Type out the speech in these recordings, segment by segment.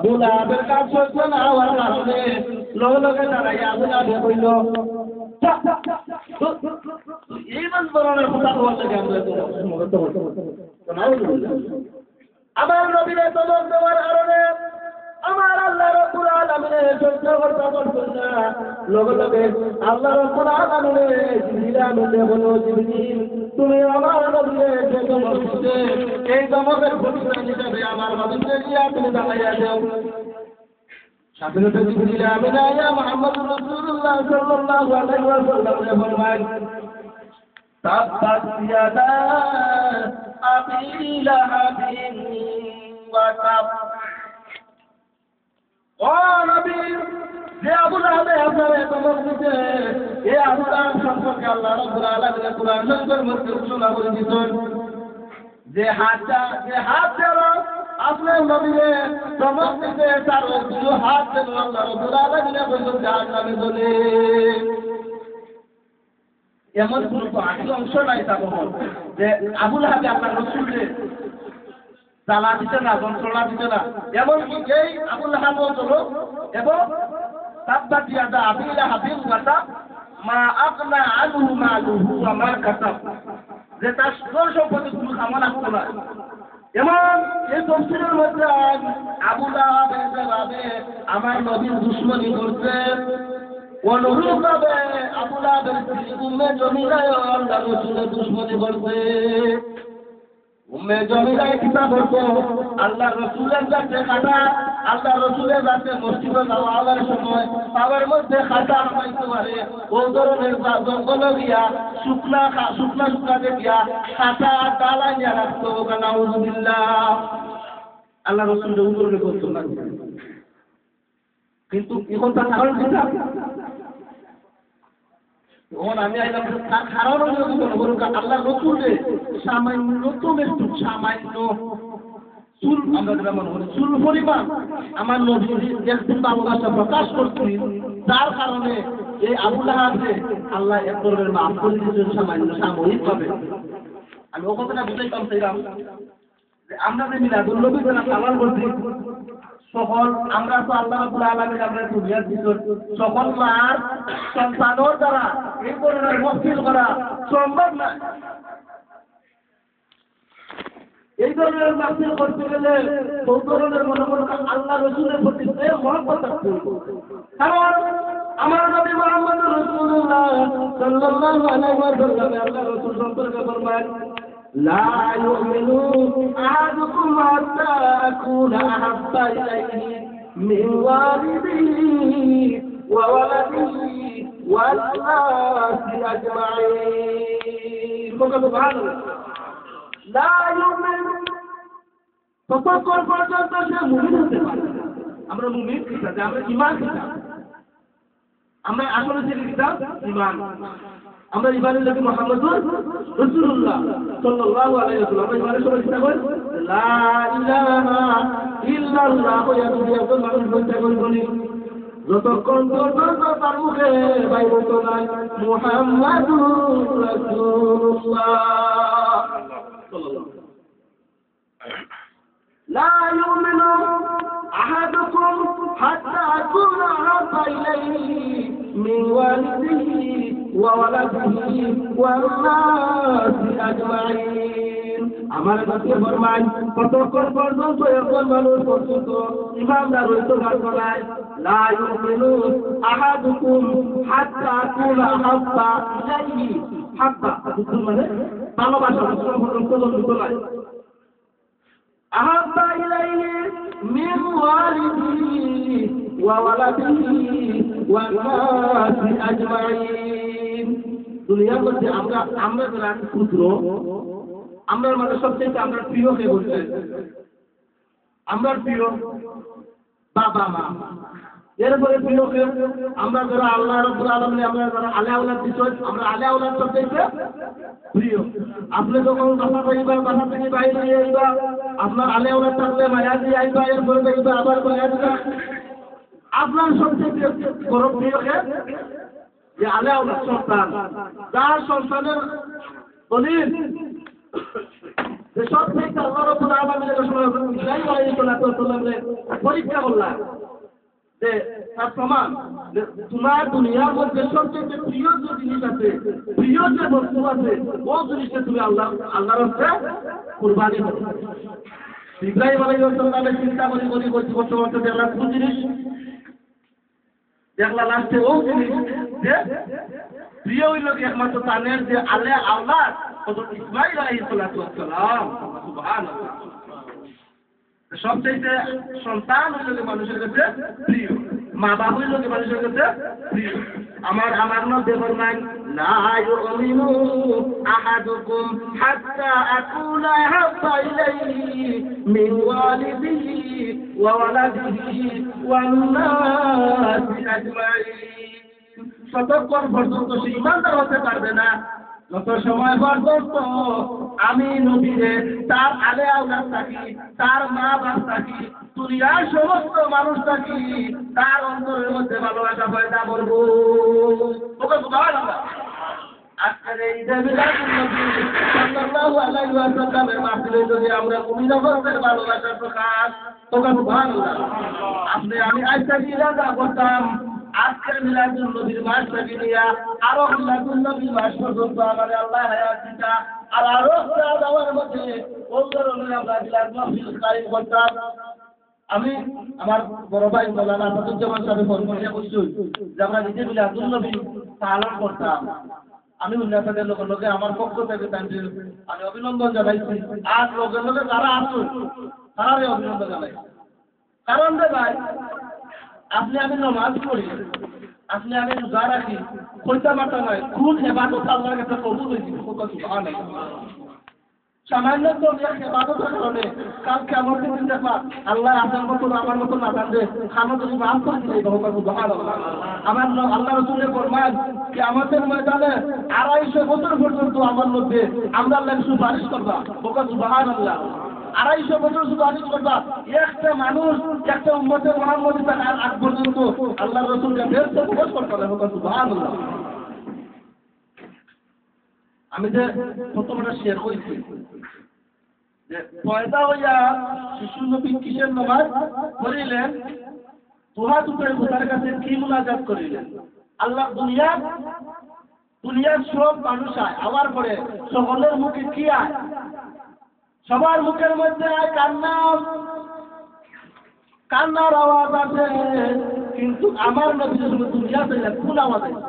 আবু লাহাবের কাজ সহ্য না হওয়ার কারণে লগে লগে দাঁড়াই আবু লাহাবে কইল এই ধরনের কথা বলতে গেলে আমার নবীর তদন্ত দেওয়ার কারণে আমার আল্লাহ রাব্বুল আলামিনের সহ্য করতে পারছেন না। লগে লগে আল্লাহ রাব্বুল আলামিনের জিবরিল আমিনে বলো জিবরিল তুমি আমার নবীর যে ধমকতে এই ধমকের প্রতিশোধ হিসেবে আমার নবীকে দিয়া তুমি জানাইয়া দাও। সাথে সাথে জিবরিল আমিন আয়া মুহাম্মদুর রাসূলুল্লাহ সাল্লাল্লাহু আলাইহি ওয়াসাল্লাম ফরমান তাব্বাত ইয়াদা আবি লাহাবিন ওয়া তাব। ও নবী, যে আবু লাহাব আপনারে ধমক দিতে এই আবু লাহাব সম্পর্কে আল্লাহ রাব্বুল আলামিন কুরআন শরীফের মধ্যে ঘোষণা করে দিয়েছেন যে হাত দ্বারা আপনার নবীরে ধমক দিতে তার দুই হাত যেন আল্লাহ রাব্বুল আলামিন বলেন জাহান্নামে জ্বলে। এমন কোন অংশ নাই তা যে আবু লাহাব আপনার রাসূলকে জ্বালা দিতে না, যন্ত্রণা দিতে না। এমনকি এই আবু লাহাব হলো এবং তাব্বাত ইয়াদা আবি লাহাবিন ওয়া তাব মা আগনা আনহু মালুহু ওয়া মা কাসাব, যে তার সকল সম্পত্তি কোনো কামনা করতো না। এমন এই তফসিরের মধ্যে আবু লাহাব যেভাবে আমার নবীর দুশমনী করছে, অনুরূপভাবে আবু লাহাবের উম্মে জমিলায় আল্লাহ রাসূলের দুশমনী করছে। উম্মে জমিলায় কিতাব হতো আল্লাহ রাসূলের কাছে খাতা, আল্লাহ রাসূলের কাছে মসজিদে যাওয়ার সময় পাওয়ার মধ্যে খাতা পাইতে পারে ও ধরনের জঙ্গল গিয়া শুকনা গিয়া খাতা ডালাইয়া রাখতো। নাউযুবিল্লাহ, আল্লাহ রাসূলের উপরে করতো না। কিন্তু এখন তার কারণ কিনা তখন আমি আইলাম তার কারণ আল্লাহ রসুলের সামান্যতম একটু সামান্য চুল, আমরা যেটা মনে করি চুল পরিমাণ আমার নবীর একদিন ভালোবাসা প্রকাশ করছি, তার কারণে এই আবু লাহাবকে আল্লাহ এক ধরনের মাফ করে দিয়েছেন সামান্য সাময়িক ভাবে। আমি ও কথাটা বুঝাইতাম চাইলাম যে আমরা যে মিলাদুল নবী পালন করছি, সকল আমরা তো আল্লাহ রাব্বুল আলামিন আমরা দুনিয়ার ভিতর সকল মার সন্তানের দ্বারা এই ধরনের মহফিল করা সম্ভব না। এই ধরনের মহফিল করতে গেলে সব ধরনের মনে করো আল্লাহ রসুলের প্রতি মহব্বত থাকতে হবে। কারণ আমার নবী মুহাম্মদ রাসূলুল্লাহ সাল্লাল্লাহু আলাইহি ওয়াসাল্লাম আল্লাহ রাসূল সম্পর্কে ফরমান লা ইউমিনু আহাদুকুম হাত্তা আকুনা আহাব্বা ইলাইহি মিন ওয়ালিদিহি ওয়া ওয়ালাদিহি ওয়ান নাসি আজমাইন। সুবহানাল্লাহ। লা ইউমিনু, ততক্ষণ পর্যন্ত সে মুমিন হতে পারে। আমরা মুমিন কিভাবে? আমরা ঈমান কিভাবে? আমরা আসলে যে কিতাব ঈমান, আমরা ঈমানের নবী মুহাম্মদুর রাসূলুল্লাহ সাল্লাল্লাহু আলাইহি ওয়াসাল্লাম, আমরা ঈমানের সবাই চিন্তা করি লা ইলাহা ইল্লাল্লাহ ইয়াকুল মানুষ বলতে বলি যতক্ষণ পর্যন্ত তার মুখে বাইর হতো না মুহাম্মাদুর রাসূলুল্লাহ সাল্লাল্লাহু লা ইউমিনু আহাদুকুম হাত্তা আকুনা আহাব্বা ইলাইহি মিন ওয়ালিদিহি ওয়া ওয়ালাদিহি ওয়ান নাসি আজমাইন। আমার নবী ফরমান কতক্ষণ পর্যন্ত একজন মানুষ পর্যন্ত ঈমানদার হইতে পারবে না। লা ইউমিনু আহাদুকুম হাত্তা আকুনা আহাব্বা ইলাইহি, হাব্বা মানে ভালোবাসা, পর্যন্ত নাই আহাব্বা ইলাইহি মিন ওয়ালিদিহি ওয়া ওয়ালাদিহি ওয়ান নাসি আজমাইন। দুনিয়ার মধ্যে আমরা যারা পুত্র, আমরা মানে সবচেয়ে আমরা প্রিয় কে বলতে, আমরা প্রিয় বাবা মা, এরপরে প্রিয় কে আমরা যারা আল্লাহ রাব্বুল আলামিন, আমরা যারা আলে আওলাদ বিষয়, আমরা আলে আওলাদ সবচেয়ে প্রিয়। আপনি যখন বাসা পাইবা, বাসা থেকে বাইরে আইবা, আপনার আলে আওলাদ থাকলে মায়া দিয়ে আইবা, এরপরে দেখবা আবার মায়া দিবা। আপনার সবচেয়ে বড় প্রিয় কে? যে আলে আওলাদ সন্তান, যার সন্তানের দলিল যে সব থেকে আল্লাহ রাব্বুল আলামিনের সময় ইব্রাহিম আলাইহিস সালামের পরীক্ষা করলাম যে তার প্রমাণ যে তোমার দুনিয়ার মধ্যে সবচেয়ে প্রিয় যে জিনিস আছে, প্রিয় যে বস্তু আছে, ওই জিনিসটা তুমি আল্লাহর রাস্তায় কুরবানি করো। ইব্রাহিম আলাইহিস সালামের চিন্তা করতে করতে দেখলাম কোন জিনিস, দেখলা লাস্টে ও জিনিস যে প্রিয় হইল কি একমাত্র তানের যে আল্লাহ হযরত ইসমাঈল আলাইহিস সালাম। সুবহানাল্লাহ। সবচেয়ে সন্তান হইল যে মানুষের কাছে প্রিয়, মা বাবা হইল যে মানুষের কাছে প্রিয়। আমার নবী ফরমান লা ইউমিনু আহাদুকুম হাত্তা আকুনা হাব্বা ইলাইহি মিন ওয়ালিদিহি ওয়া ওয়ালাদিহি ওয়ান নাসি আজমাইন। ততক্ষণ পর্যন্ত সে ঈমানদার হতে পারবে না যত সময় পর্যন্ত আমি নবীরে তার আলে আওলাদ থাকি, তার মা বাপ থাকি, দুনিয়ার সমস্ত মানুষ থাকি, তার অন্তরের মধ্যে ভালোবাসা পয়দা করবো। ওকে সুবহানাল্লাহ। আজকের এই যে মিলাদুন নবী সাল্লাল্লাহু আলাইহি ওয়াসাল্লামের মাহফিলে যদি আমরা মুমিনদের ভালোবাসার প্রকাশ, ওকে সুবহানাল্লাহ। আমি আজকে ইরাদা করতাম আজকের মিলাদুন নবীর মাস থেকে নিয়ে আরো মিলাদুন নবীর মাস পর্যন্ত আমাদের আল্লাহ হায়াত দিতা, আর আরো দেওয়ার মধ্যে ওগুলোর আমরা মিলাদ মাহফিল কায়েম করতাম। আমি আমার বড় ভাই মৌলানা আসাদুজ্জামান সাহেব ফোন করে বলছি যে আমরা নিজে মিলাদুন নবী পালন করতাম। আমি উন্নয়নের লোকে আমার পক্ষ থেকে আমি অভিনন্দন জানাইছি, আর লোকের যারা আসুন তারারে অভিনন্দন জানাই। কারণ রে ভাই, আপনি আমি নামাজ পড়ি, আপনি আমি রোজা রাখি, কইতা মাতা নয়, কোন ইবাদত আল্লাহর কাছে কবুল হয়েছে? সুবহানাল্লাহ। সামান্য তো ইবাদতের কারণে কাল কিয়ামতের দিন দেখবা আল্লাহ আপনার মতো আমার মতো না জানবে খানা যদি মাফ করে দিলে সুবহানাল্লাহ। আমার আল্লাহ রাসূলের ফরমান কিয়ামতের ময়দানে 250 বছর পর্যন্ত আমার মধ্যে আমরা আল্লাহর সুপারিশ করবা। সুবহানাল্লাহ। 250 বছর সুপারিশ করবা। একটা মানুষ একটা উম্মতের মুহাম্মদী তার আগ পর্যন্ত আল্লাহর রাসূলকে বের করে প্রকাশ করতে হবে। সুবহানাল্লাহ। আমি যে প্রথমটা শেয়ার করেছি যে পয়দা হইয়া শিশু নবী কিসের নামাজ পড়িলেন, দুহাত উপরে খোদার কাছে কি মুনাজাত করিলেন? আল্লাহ দুনিয়ার সব মানুষ আয়, আওয়ার পরে সকলের মুখে কি আয়? সবার মুখের মধ্যে আয় কান্নার আওয়াজ আছে, কিন্তু আমার নবীর সময় দুনিয়া চাইলে কোন আওয়াজ আছে?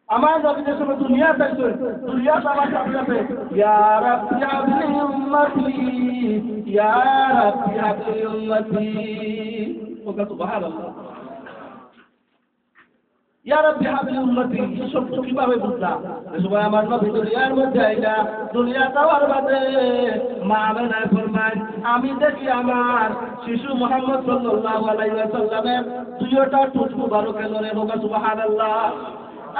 আমার নবীর সময় দুনিয়া চাইছে, দুনিয়া সবার সাথে আছে ইয়া রাব্বি হাবলি উম্মতি, ইয়া রাব্বি হাবলি উম্মতি। ওকে সুবহানাল্লাহ। ইয়া রাব্বি হাবলি উম্মতি সব কিভাবে বুঝলাম? সবাই আমার নবী দুনিয়ার মধ্যে আইলা, দুনিয়া যাওয়ার বাদে মা আমেনায় ফরমায় আমি দেখি আমার শিশু মুহাম্মদ সাল্লাল্লাহু আলাইহি ওয়াসাল্লামের দুইটা ঠোঁট মুবারকের নরে। ওকে সুবহানাল্লাহ।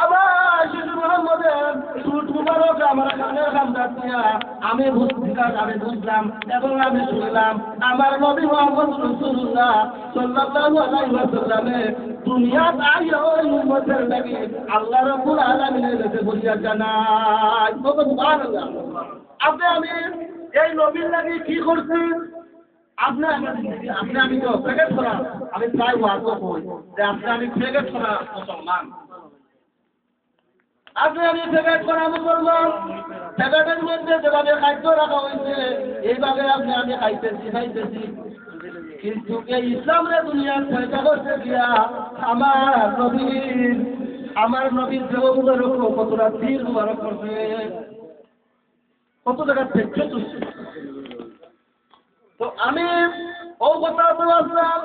আবার শিশু মুহাম্মদের ঠোঁট মুবারক আমার কানের কামটা দিয়া আমি বুঝলাম এবং আমি শুনলাম আমার নবী মুহাম্মদ রাসূলুল্লাহ সাল্লাল্লাহু আলাইহি ওয়াসাল্লামের দুনিয়াত আইয়া ওই উম্মতের লাগি আল্লাহ রাব্বুল আলামিনের কাছে বলিয়া জানাই। সুবহানাল্লাহ। আপনি আমি এই নবীর লাগি কি করছি? আপনি আমি তো প্যাকেট করা, আমি প্রায় ওয়াজ করি যে আপনি আমি প্যাকেট করা মুসলমান, আপনি আমি প্যাকেট করা মুসলমান। প্যাকেটের মধ্যে যেভাবে খাদ্য রাখা হয়েছে এইভাবে আপনি আমি খাইতেছি, কিন্তু এই ইসলামের দুনিয়ার ফয়দা করতে গিয়া আমার নবীর দেহগুলোর উপর কতটা তীর মুবারক করছে, কত জায়গা থেকে চলছে। তো আমি ও কথা বললাম,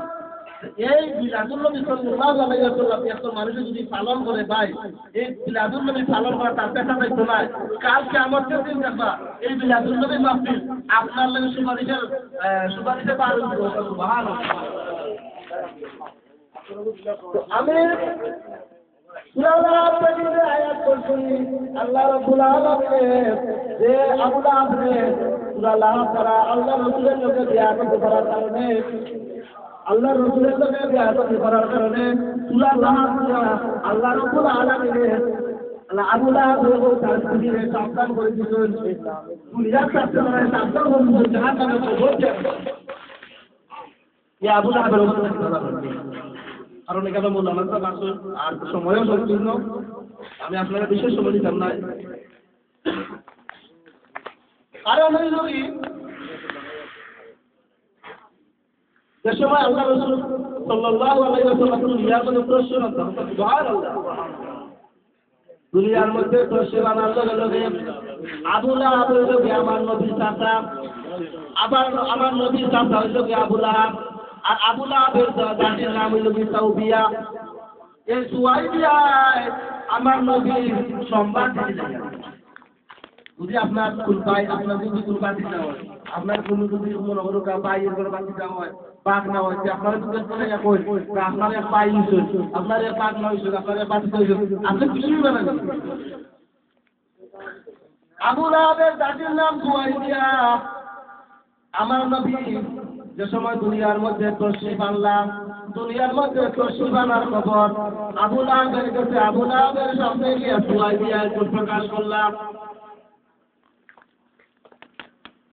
এই মিলাদুন নবী সাল্লাল্লাহু আলাইহি ওয়াসাল্লাম একজন মানুষ যদি পালন করে ভাই, এই মিলাদুন নবী পালন করা তার পেশা দায়িত্ব নয়। কাল কিয়ামতের দিন দেখবা এই মিলাদুন নবী মাহফিল আপনার লাগে সুপারিশে পালন করবে। সুবহানাল্লাহ। আমি সূরা আল-ফাতিহার আয়াত পড়ছি, আল্লাহ রাব্বুল আলামিন যে আবু লাহাবকে সূরা লাহাব দ্বারা আল্লাহ রাসূলের লোকে বিয়াদত করার কারণে, আল্লাহ রাসূলের লোকে বিয়াদত করার কারণে সূরা লাহাব আল্লাহ রাব্বুল আলামিন আল্লাহ আবু লাহাব তার স্ত্রীকে সাবধান করে দিলেন দুনিয়ার সাথে সাবধান হয়ে জাহান্নামে পৌঁছে ইয়া আবু লাহাবের অবস্থা খারাপ হবে কারণ এখানে মূল আমার আসুন আর সময়ও সংকীর্ণ আমি আপনারা বিশেষ সময় দিতাম না কারণ হইল কি যে সময় আল্লাহ রাসূল সাল্লাল্লাহু আলাইহি ওয়াসাল্লাম দুনিয়ার মধ্যে প্রশ্ন করতেন সুবহানাল্লাহ দুনিয়ার মধ্যে প্রশ্ন আনার লগে লগে আবু লাহাব হইল কি আমার নবীর চাচা আবার আমার নবীর চাচা হইল কি আবু লাহাব আর আবু লাহাবের দাদির নাম হইল কি সাউবিয়া এই সুয়াইবিয়ায় আমার নবীর সংবাদ দিতে যায় যদি আপনার কুলপাই আপনার যদি কুলপা দিতে হয় আপনার কোনো যদি মনে করো বাইয়ের করে বাঁচিতে হয় পাক না হয় আপনারা যদি করে কই আপনার এক পাই হইছে আপনার এক পাক না হইছে আপনার এক বাঁচিতে হইছে আপনি কিছুই জানেন না আবু লাহাবের দাদির নাম সুয়াইবিয়া আমার নবী যে সময় দুনিয়ার মধ্যে তশরিফ আনলাম দুনিয়ার মধ্যে তশরিফ আনার খবর আবু লাহাবের কাছে আবু লাহাবের সামনে গিয়ে সুয়াইবিয়া প্রকাশ করলাম